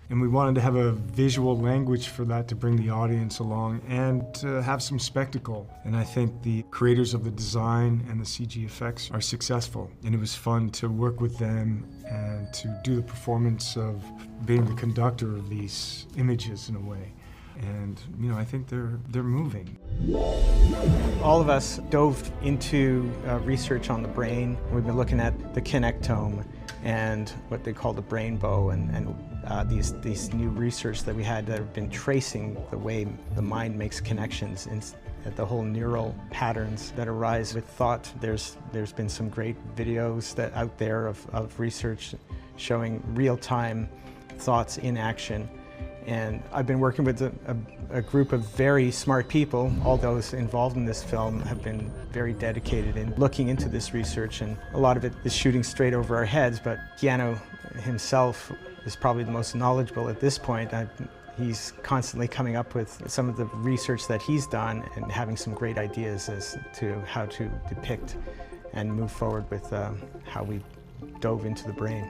And we wanted to have a visual language for that to bring the audience along and to have some spectacle. And I think the creators of the design and the CG effects are successful. And it was fun to work with them and to do the performance of being the conductor of these images in a way. And, you know, I think they're moving. All of us dove into research on the brain. We've been looking at the connectome and what they call the brain bow, and these new research that we had that have been tracing the way the mind makes connections in the whole neural patterns that arise with thought. There's been some great videos that out there of research showing real-time thoughts in action. And I've been working with a group of very smart people. All those involved in this film have been very dedicated in looking into this research, and a lot of it is shooting straight over our heads, but Keanu himself is probably the most knowledgeable at this point. He's constantly coming up with some of the research that he's done and having some great ideas as to how to depict and move forward with how we dove into the brain.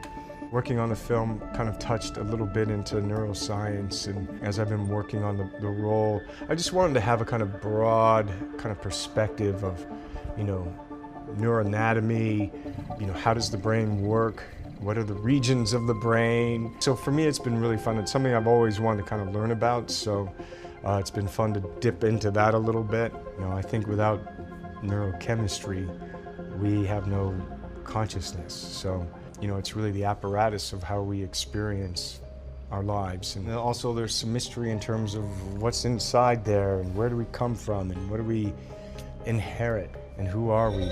Working on the film kind of touched a little bit into neuroscience, and as I've been working on the role, I just wanted to have a kind of broad kind of perspective of, you know, neuroanatomy, you know, how does the brain work? What are the regions of the brain? So for me, it's been really fun. It's something I've always wanted to kind of learn about, so it's been fun to dip into that a little bit. You know, I think without neurochemistry, we have no consciousness. So, you know, it's really the apparatus of how we experience our lives. And also there's some mystery in terms of what's inside there and where do we come from and what do we inherit and who are we?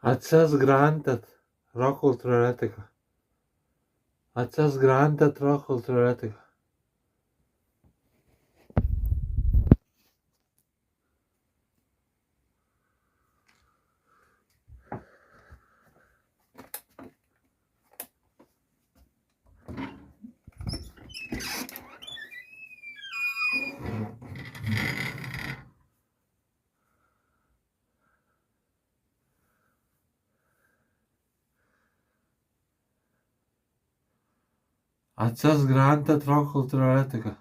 Atsas grantat rocul teoretica. Atsas grantat rocul teoretica. Atsas grantat rocul teoretica.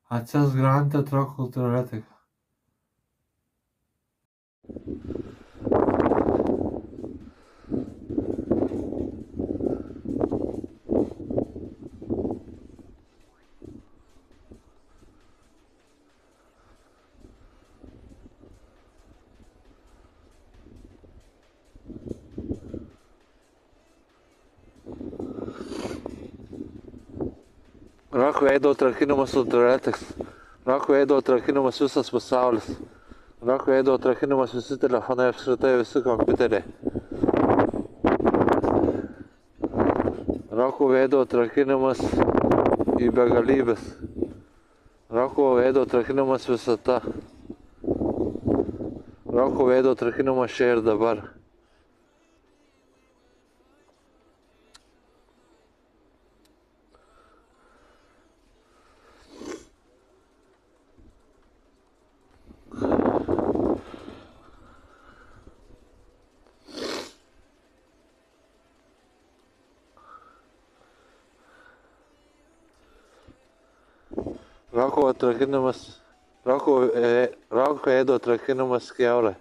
Atsas grantat rocul teoretica. Rock veido trakinamas ultraletiks. Rock veido trakinamas visas pasaulis. Rock veido trakinamas visi telefonai, apskritai visi kompiuteriai. Roko veido trakinamas į begalybės. Roko veido trakinamas visata. Roko veido trakinamas čia ir dabar. Rauko ėdo atrakinimas kiaulė.